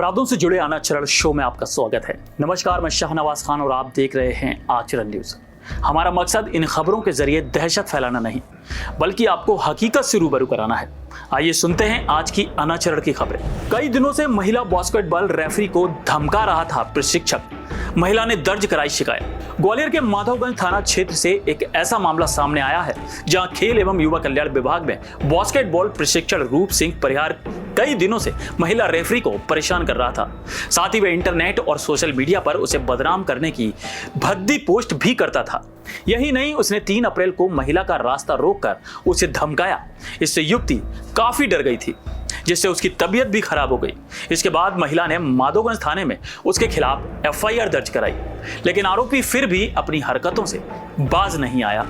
अपराधों से जुड़े अनाचरण शो में आपका स्वागत है। नमस्कार, मैं शाहनवाज खान और आप देख रहे हैं आचरण न्यूज। हमारा मकसद इन खबरों के जरिए दहशत फैलाना नहीं, बल्कि आपको हकीकत से रूबरू कराना है। आइए सुनते हैं आज की अनाचरण की खबरें। कई दिनों से महिला बास्केटबॉल रेफरी को धमका रहा था प्रशिक्षक। महिला ने दर्ज कराई शिकायत। ग्वालियर के माधवगंज थाना क्षेत्र से एक ऐसा मामला सामने आया है जहां खेल एवं युवा कल्याण विभाग में बास्केटबॉल प्रशिक्षक रूप सिंह परिहार कई दिनों से महिला रेफरी को परेशान कर रहा था। साथ ही वह इंटरनेट और सोशल मीडिया पर उसे बदनाम करने की भद्दी पोस्ट भी करता था। यही नहीं, उसने 3 अप्रैल को महिला का रास्ता रोककर उसे धमकाया। इससे युवती काफी डर गई थी, जिससे उसकी तबीयत भी खराब हो गई। इसके बाद महिला ने माधोगंज थाने में उसके खिलाफ एफआईआर दर्ज कराई, लेकिन आरोपी फिर भी अपनी हरकतों से बाज नहीं आया।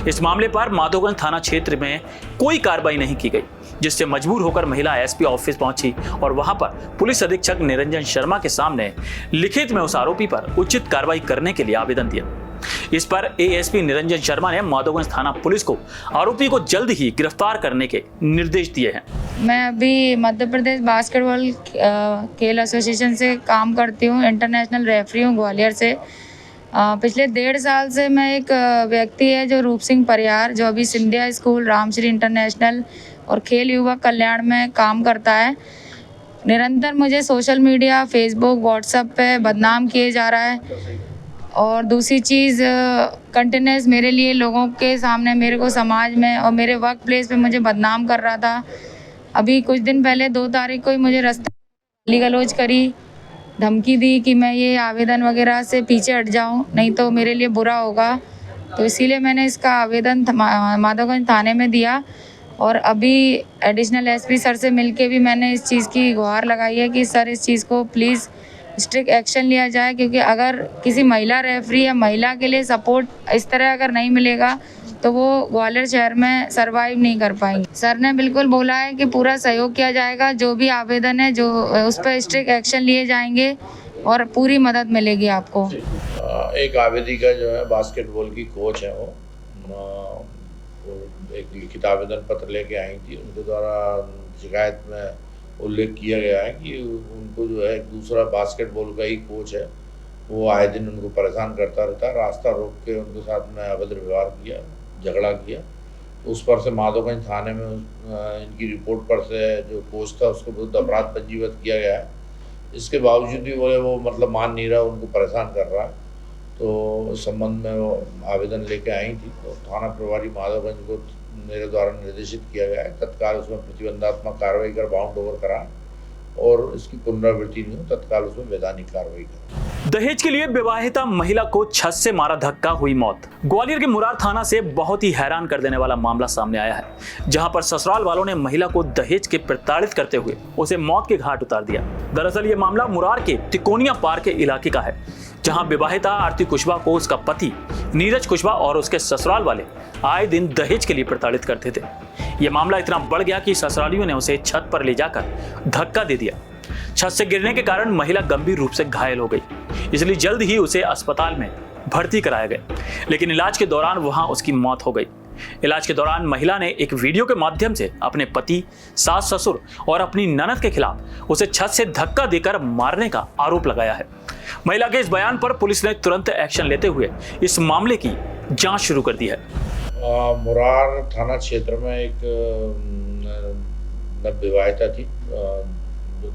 इस मामले पर माधोगंज थाना क्षेत्र में कोई कार्रवाई नहीं की गई, जिससे मजबूर होकर महिला एसपी ऑफिस पहुंची और वहां पर पुलिस अधीक्षक निरंजन शर्मा के सामने लिखित में उस आरोपी पर उचित कार्रवाई करने के लिए आवेदन दिया। इस पर एएसपी निरंजन शर्मा ने माधोगंज थाना पुलिस को आरोपी को जल्द ही गिरफ्तार करने के निर्देश दिए हैं। मैं अभी मध्य प्रदेश बास्केटबॉल खेल एसोसिएशन से काम करती हूँ, इंटरनेशनल रेफरी हूँ ग्वालियर से। पिछले 1.5 साल से मैं एक व्यक्ति है जो रूप सिंह परिहार, जो अभी सिंधिया स्कूल, रामश्री इंटरनेशनल और खेल युवा कल्याण में काम करता है। निरंतर मुझे सोशल मीडिया, फेसबुक, व्हाट्सएप पे बदनाम किए जा रहा है। और दूसरी चीज़, कंटिन्यूस मेरे लिए लोगों के सामने, मेरे को समाज में और मेरे वर्क प्लेस पे मुझे बदनाम कर रहा था। अभी कुछ दिन पहले 2 तारीख को ही मुझे रास्ते गाली गलौज करी, धमकी दी कि मैं ये आवेदन वगैरह से पीछे हट जाऊं, नहीं तो मेरे लिए बुरा होगा। तो इसीलिए मैंने इसका आवेदन माधोगंज थाने में दिया और अभी एडिशनल एसपी सर से मिलके भी मैंने इस चीज़ की गुहार लगाई है कि सर इस चीज़ को प्लीज़ स्ट्रिक्ट एक्शन लिया जाए, क्योंकि अगर किसी महिला रेफरी या महिला के लिए सपोर्ट इस तरह अगर नहीं मिलेगा तो वो ग्वालियर शहर में सरवाइव नहीं कर पाएंगे। सर ने बिल्कुल बोला है कि पूरा सहयोग किया जाएगा, जो भी आवेदन है जो उस पर स्ट्रिक्ट एक्शन लिए जाएंगे और पूरी मदद मिलेगी आपको। एक आवेदिका जो है बास्केटबॉल की कोच है, वो एक लिखित आवेदन पत्र लेके आई थी। उनके द्वारा शिकायत में उल्लेख किया गया है कि उनको जो है एक दूसरा बास्केटबॉल का ही कोच है, वो आए दिन उनको परेशान करता रहता है। रास्ता रोक के उनके साथ में अभद्र व्यवहार किया, झगड़ा किया। तो उस पर से माधोगंज थाने में इनकी रिपोर्ट पर से जो कोच था उसको बहुत अपराध पंजीबद्ध किया गया है। इसके बावजूद भी वो मतलब मान नहीं रहा, उनको परेशान कर रहा है। तो इस संबंध में वो आवेदन लेके आई थी। तो थाना प्रभारी माधोगंज को मेरे द्वारा निर्देशित किया गया है तत्काल उसमें प्रतिबंधात्मक कार्रवाई कर बाउंड ओवर करा और इसकी पुनरावृत्ति नहीं हो, तत्काल उसमें वैधानिक कार्रवाई करें। दहेज के लिए विवाहिता महिला को छत से मारा धक्का, हुई मौत। ग्वालियर के मुरार थाना से बहुत ही हैरान कर देने वाला मामला सामने आया है, जहां पर ससुराल वालों ने महिला को दहेज के प्रताड़ित करते हुए उसे मौत के घाट उतार दिया। दरअसल ये मामला मुरार के तिकोनिया पार्क के इलाके का है, जहां विवाहिता आरती कुशवाहा को उसका पति नीरज कुशवाहा और उसके ससुराल वाले आए दिन दहेज के लिए प्रताड़ित करते थे। यह मामला इतना बढ़ गया कि ससुरालियों ने उसे छत पर ले जाकर धक्का दे दिया। छत से गिरने के कारण महिला गंभीर रूप से घायल हो गई, इसलिए जल्द ही उसे अस्पताल में भर्ती कराया गया, लेकिन इलाज के दौरान वहां उसकी मौत हो गई। इलाज के दौरान महिला ने एक वीडियो के माध्यम से अपने पति, सास ससुर और अपनी ननद के खिलाफ उसे छत से धक्का देकर मारने का आरोप लगाया है। महिला के इस बयान पर पुलिस ने तुरंत एक्शन लेते हुए इस मामले की जांच शुरू कर दी है। मुरार थाना क्षेत्र में एक नवविवाहिता थी।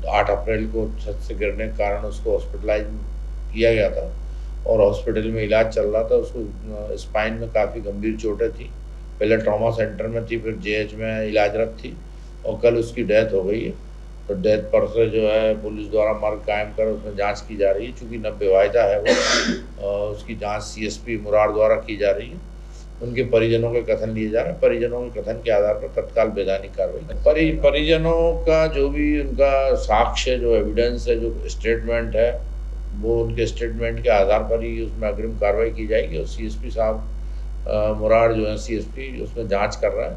8 अप्रैल को छत से गिरने के कारण उसको हॉस्पिटलाइज किया गया था और हॉस्पिटल में इलाज चल रहा था। उसको स्पाइन में काफ़ी गंभीर चोटें थी। पहले ट्रॉमा सेंटर में थी, फिर जेएच में इलाजरत थी और कल उसकी डेथ हो गई है। तो डेथ पर से जो है पुलिस द्वारा मर्ग कायम कर उसमें जांच की जा रही है। चूँकि नवविवाहिता है वो, उसकी जांच सीएसपी मुरार द्वारा की जा रही है। उनके परिजनों के कथन लिए जा रहे हैं। परिजनों के कथन के आधार पर तत्काल वैधानिक कार्रवाई। परिजनों का जो भी उनका साक्ष्य, जो एविडेंस है, जो स्टेटमेंट है, वो उनके स्टेटमेंट के आधार पर ही उसमें अग्रिम कार्रवाई की जाएगी। और सीएसपी साहब मुरार जो है सीएसपी उसमें जांच कर रहा है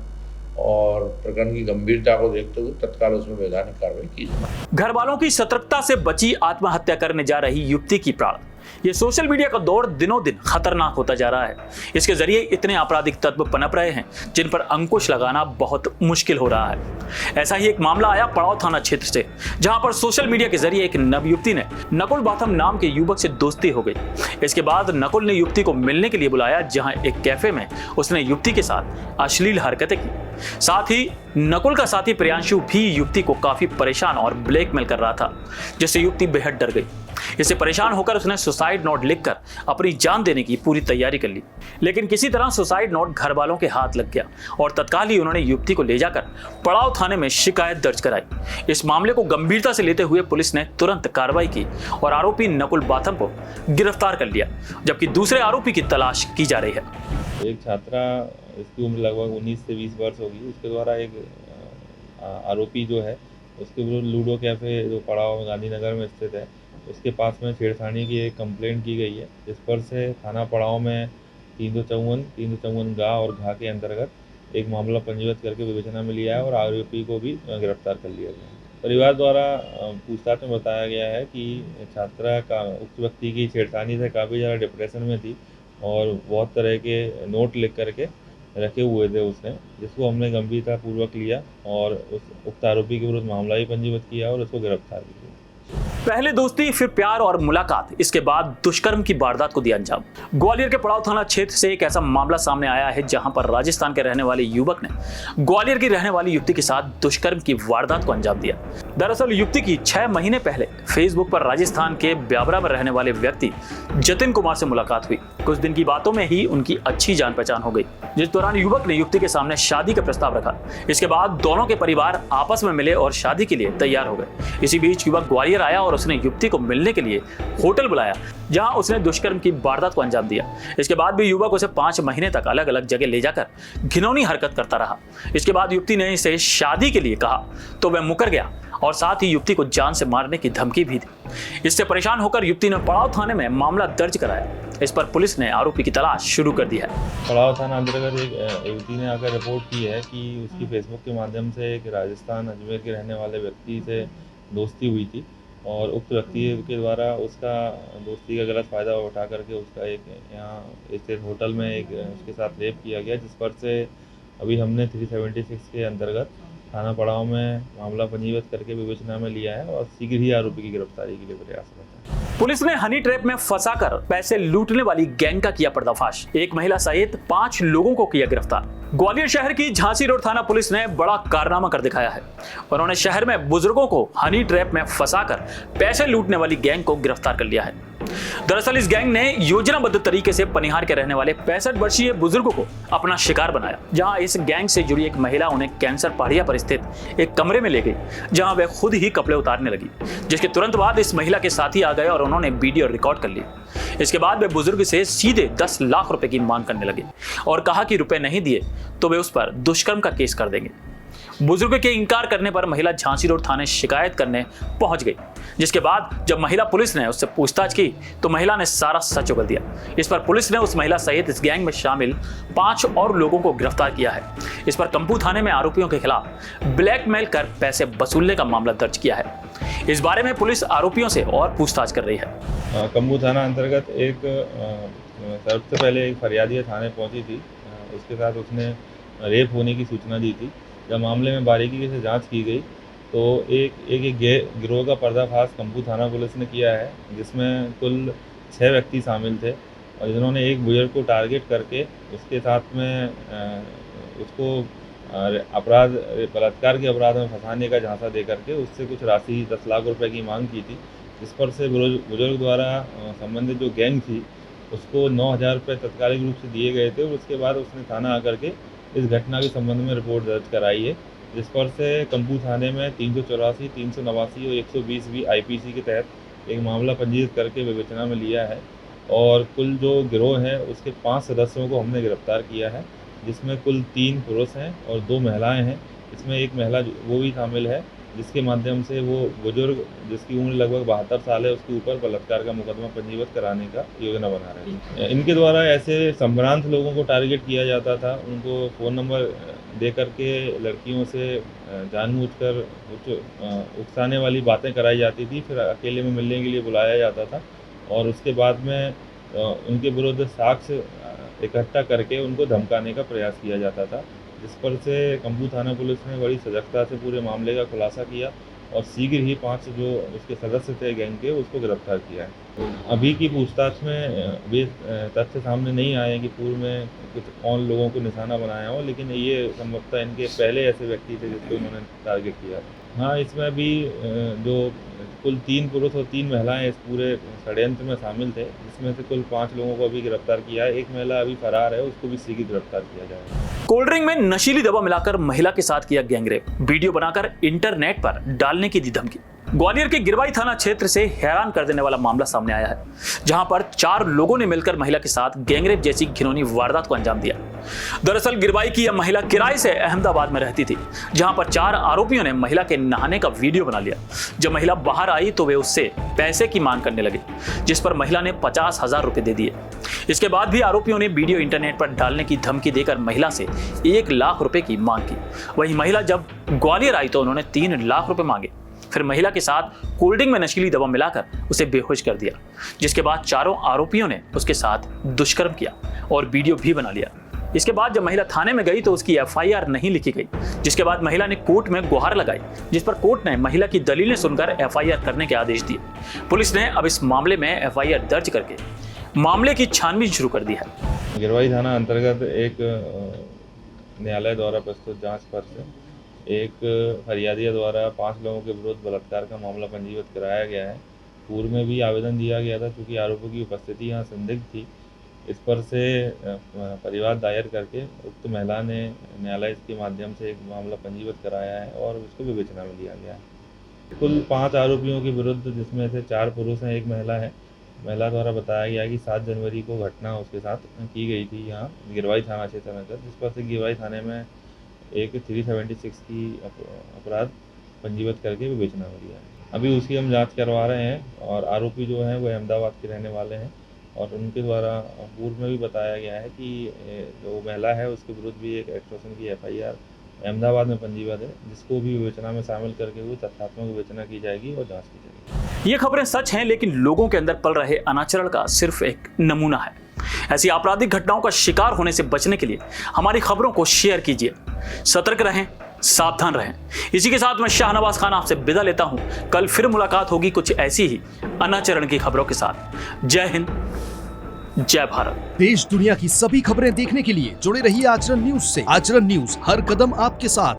और प्रकरण की गंभीरता को देखते हुए तत्काल उसमें वैधानिक कार्रवाई की जाए। घर वालों की सतर्कता से बची आत्महत्या करने जा रही युवती की प्राण। ये सोशल मीडिया का दौर दिनों दिन खतरनाक होता जा रहा है। इसके जरिए इतने आपराधिक तत्व पनप रहे हैं जिन पर अंकुश लगाना बहुत मुश्किल हो रहा है। ऐसा ही एक मामला आया पड़ाव थाना क्षेत्र से, जहां पर सोशल मीडिया के जरिए एक नवयुवती ने नकुल बाथम नाम के युवक से दोस्ती हो गई। इसके बाद नकुल ने युवती को मिलने के लिए बुलाया, जहां एक कैफे में उसने युवती के साथ अश्लील हरकतें की। साथ ही नकुल का साथी प्रियांशु भी युवती को काफी परेशान और ब्लैकमेल कर रहा था, जिससे युवती बेहद डर गई। इससे परेशान होकर उसने सुसाइड नोट लिखकर अपनी जान देने की पूरी तैयारी कर ली, लेकिन किसी तरह सुसाइड नोट घर वालों के हाथ लग गया और तत्काल ही उन्होंने युवती को ले जाकर पड़ाव थाने में शिकायत दर्ज कराई। इस मामले को गंभीरता से लेते हुए पुलिस ने तुरंत कार्रवाई की और आरोपी नकुल बाथम को गिरफ्तार कर लिया, जबकि दूसरे आरोपी की तलाश की जा रही है। एक छात्रा, इसकी उम्र लगभग 19 से 20 वर्ष होगी, उसके द्वारा एक आरोपी जो है उसके विरुद्ध लूडो कैफ़े जो पड़ाव में गांधीनगर में स्थित है उसके पास में छेड़खानी की एक कंप्लेंट की गई है, जिस पर से थाना पड़ाव में 354 गा और घा के अंतर्गत एक मामला पंजीबद्ध करके विवेचना में लिया है और आरोपी को भी गिरफ्तार कर लिया गया है। परिवार द्वारा पूछताछ में बताया गया है कि छात्रा का उक्त व्यक्ति की छेड़खानी से काफ़ी ज़्यादा डिप्रेशन में थी और बहुत तरह के नोट लिख करके रखे हुए थे उसने, जिसको हमने गंभीरतापूर्वक लिया और उस उक्त आरोपी के विरुद्ध मामला भी पंजीबद्ध किया और उसको गिरफ्तार किया। पहले दोस्ती, फिर प्यार और मुलाकात, इसके बाद दुष्कर्म की वारदात को दिया अंजाम। ग्वालियर के पड़ाव थाना क्षेत्र से एक ऐसा मामला सामने आया है जहां पर राजस्थान के रहने वाले युवक ने ग्वालियर की रहने वाली युवती के साथ दुष्कर्म की वारदात को अंजाम दिया। दरअसल युवती की 6 महीने पहले फेसबुक पर राजस्थान के ब्यावरा में रहने वाले व्यक्ति जतिन कुमार से मुलाकात हुई। कुछ दिन की बातों में ही उनकी अच्छी जान पहचान हो गई, जिस दौरान युवक ने युवती के सामने शादी का प्रस्ताव रखा। इसके बाद दोनों के परिवार आपस में मिले और शादी के लिए तैयार हो गए। इसी बीच युवक ग्वालियर आया और उसने युवती को मिलने के लिए होटल बुलाया, जहां उसने दुष्कर्म की वारदात को अंजाम दिया। इसके बाद भी युवक उसे 5 महीने तक अलग अलग जगह ले जाकर घिनौनी हरकत करता रहा। इसके बाद युवती ने इसे शादी के लिए कहा तो वह मुकर गया और साथ ही युवती को जान से मारने की धमकी भी दी। इससे परेशान होकर युवती ने पड़ाव थाने में मामला दर्ज कराया। इस पर पुलिस ने आरोपी की तलाश शुरू कर दी है। पड़ाव थाना अंतर्गत एक युवती ने आकर रिपोर्ट की है कि उसकी फेसबुक के माध्यम से एक राजस्थान अजमेर के रहने वाले व्यक्ति से दोस्ती हुई थी और उक्त व्यक्ति के द्वारा उसका दोस्ती का गलत फ़ायदा उठा करके उसका एक यहाँ स्थित होटल में एक उसके साथ रेप किया गया, जिस पर से अभी हमने 376 के अंतर्गत थाना पड़ाव में मामला पंजीबद्ध करके विवेचना में लिया है और शीघ्र ही आरोपी की गिरफ्तारी के लिए प्रयासरत है। पुलिस ने हनी ट्रैप में फंसाकर पैसे लूटने वाली गैंग का किया पर्दाफाश। एक महिला सहित 5 लोगों को किया गिरफ्तार। ग्वालियर शहर की झांसी रोड थाना पुलिस ने बड़ा कारनामा कर दिखाया है। उन्होंने शहर में बुजुर्गों को हनी ट्रैप में फंसाकर पैसे लूटने वाली गैंग को गिरफ्तार कर लिया है। दरअसल इस गैंग ने योजनाबद्ध तरीके से पनिहार के रहने वाले 65 वर्षीय बुजुर्गों को अपना शिकार बनाया। जहां इस गैंग से जुड़ी एक महिला उन्हें कैंसर पहाड़िया पर स्थित एक कमरे में ले गई, जहां वह खुद ही कपड़े उतारने लगी, जिसके तुरंत बाद इस महिला के साथी आ गए और उन्होंने वीडियो रिकॉर्ड कर ली। इसके बाद वे बुजुर्ग से सीधे 10 लाख रुपए की मांग करने लगे और कहा कि रुपए नहीं दिए तो वे उस पर दुष्कर्म का केस कर देंगे। बुजुर्ग के इनकार करने पर महिला झांसी रोड थाने शिकायत करने पहुंच गई, जिसके बाद जब महिला पुलिस ने उससे पूछताछ की तो महिला ने सारा सच उगल दिया। इस पर पुलिस ने उस महिला सहित इस गैंग में शामिल 5 और लोगों को गिरफ्तार किया है। इस पर कंपू थाने में आरोपियों के खिलाफ ब्लैकमेल कर पैसे वसूलने का मामला दर्ज किया है। इस बारे में पुलिस आरोपियों से और पूछताछ कर रही है। कंपू थाना अंतर्गत एक सबसे पहले एक फरियादी थाने पहुंची थी, उसके साथ उसने रेप होने की सूचना दी थी। जब मामले में बारीकी से जांच की गई तो एक गिरोह का पर्दाफाश कंपू थाना पुलिस ने किया है, जिसमें कुल 6 व्यक्ति शामिल थे और जिन्होंने एक बुजुर्ग को टारगेट करके उसके साथ में उसको अपराध बलात्कार के अपराध में फंसाने का झांसा दे करके उससे कुछ राशि 10 लाख रुपए की मांग की थी, जिस पर से बुजुर्ग द्वारा संबंधित जो गैंग थी उसको 9,000 रुपये तत्कालिक रूप से दिए गए थे और उसके बाद उसने थाना आकर के इस घटना के संबंध में रिपोर्ट दर्ज कराई है, जिस पर से कंपू थाने में 384, 389 और 120 भी IPC के तहत एक मामला पंजीकृत करके विवेचना में लिया है और कुल जो गिरोह है उसके 5 सदस्यों को हमने गिरफ्तार किया है, जिसमें कुल 3 पुरुष हैं और 2 महिलाएं हैं। इसमें एक महिला वो भी शामिल है जिसके माध्यम से वो बुजुर्ग जिसकी उम्र लगभग 72 साल है उसके ऊपर बलात्कार का मुकदमा पंजीबद्ध कराने का योजना बना रहे हैं। इनके द्वारा ऐसे संभ्रांत लोगों को टारगेट किया जाता था, उनको फ़ोन नंबर दे करके लड़कियों से जानबूझकर उकसाने वाली बातें कराई जाती थी, फिर अकेले में मिलने के लिए बुलाया जाता था और उसके बाद में उनके विरुद्ध साक्ष्य इकट्ठा करके उनको धमकाने का प्रयास किया जाता था, जिस पर से कंबू थाना पुलिस ने बड़ी सजगता से पूरे मामले का खुलासा किया और शीघ्र ही 5 जो उसके सदस्य थे गैंग के उसको गिरफ्तार किया है। अभी की पूछताछ में वे तथ्य सामने नहीं आए हैं कि पूर्व में कुछ और लोगों को निशाना बनाया हो, लेकिन ये संभवतः इनके पहले ऐसे व्यक्ति थे जिसको उन्होंने टारगेट किया। हाँ, इसमें भी जो कुल 3 पुरुष और 3 महिलाएं इस पूरे षड्यंत्र में शामिल थे, जिसमें से कुल 5 लोगों को अभी गिरफ्तार किया है। एक महिला अभी फरार है, उसको भी शीघ्र गिरफ्तार किया जाएगा। कोल्ड ड्रिंक में नशीली दवा मिलाकर महिला के साथ किया गैंगरेप, वीडियो बनाकर इंटरनेट पर डालने की दी धमकी। ग्वालियर के गिरवाई थाना क्षेत्र से हैरान कर देने वाला मामला सामने आया है, जहां पर 4 लोगों ने मिलकर महिला के साथ गैंगरेप जैसी घिनौनी वारदात को अंजाम दिया। दरअसल गिरवाई की यह महिला किराए से अहमदाबाद में रहती थी, जहां पर 4 आरोपियों ने महिला के नहाने का वीडियो बना लिया। जब महिला बाहर आई तो वे उससे पैसे की मांग करने लगे, जिस पर महिला ने 50,000 रुपए दे दिए। इसके बाद भी आरोपियों ने वीडियो इंटरनेट पर डालने की धमकी देकर महिला से 1 लाख रुपए की मांग की। वहीं महिला जब ग्वालियर आई तो उन्होंने 3 लाख रुपए मांगे। फिर महिला के साथ कोल्ड ड्रिंक में नशीली दवा मिलाकर उसे बेहोश कर दिया, जिसके बाद चारों आरोपियों ने उसके साथ दुष्कर्म किया और वीडियो भी बना लिया। इसके बाद जब महिला थाने में गई तो उसकी FIR नहीं लिखी गई, जिसके बाद महिला ने कोर्ट में गुहार लगाई, जिस पर कोर्ट ने महिला की दलीलें सुनकर FIR करने के आदेश दिए। पुलिस ने अब इस मामले में FIR दर्ज करके मामले की छानबीन शुरू कर दी है। गिरवाई थाना अंतर्गत एक न्यायालय द्वारा प्रस्तुत जांच पर से एक फरियादिया द्वारा 5 लोगों के विरुद्ध बलात्कार का मामला पंजीबद्ध कराया गया है। पूर्व में भी आवेदन दिया गया था, क्योंकि आरोपों की उपस्थिति यहाँ संदिग्ध थी। इस पर से परिवाद दायर करके उक्त महिला ने न्यायालय के माध्यम से एक मामला पंजीबद्ध कराया है और उसको विवेचना में लिया गया है। कुल 5 आरोपियों के विरुद्ध, जिसमें से 4 पुरुष हैं, 1 महिला है। महिला द्वारा बताया गया कि 7 जनवरी को घटना उसके साथ की गई थी यहाँ गिरवाई थाना क्षेत्र में, जिस पर से गिरवाई थाने में एक 376 की अपराध पंजीबद्ध करके विवेचना में लिया है। अभी उसकी हम जांच करवा रहे हैं और आरोपी जो हैं वो अहमदाबाद के रहने वाले हैं और उनके द्वारा पूर्व में भी बताया गया है कि जो महिला है उसके विरुद्ध भी एक एक्सटॉर्शन की FIR अहमदाबाद में पंजीबद्ध है, जिसको भी विवेचना में शामिल करके वो तथ्यात्मक विवेचना की जाएगी और जाँच की जाएगी। ये खबरें सच हैं, लेकिन लोगों के अंदर पल रहे अनाचरण का सिर्फ एक नमूना है। ऐसी आपराधिक घटनाओं का शिकार होने से बचने के लिए हमारी खबरों को शेयर कीजिए। सतर्क रहें, सावधान रहें। इसी के साथ मैं शाहनवाज खान आपसे विदा लेता हूं। कल फिर मुलाकात होगी कुछ ऐसी ही अनाचरण की खबरों के साथ। जय हिंद, जय भारत। देश दुनिया की सभी खबरें देखने के लिए जुड़े रहिए आचरण न्यूज से। आचरण न्यूज, हर कदम आपके साथ।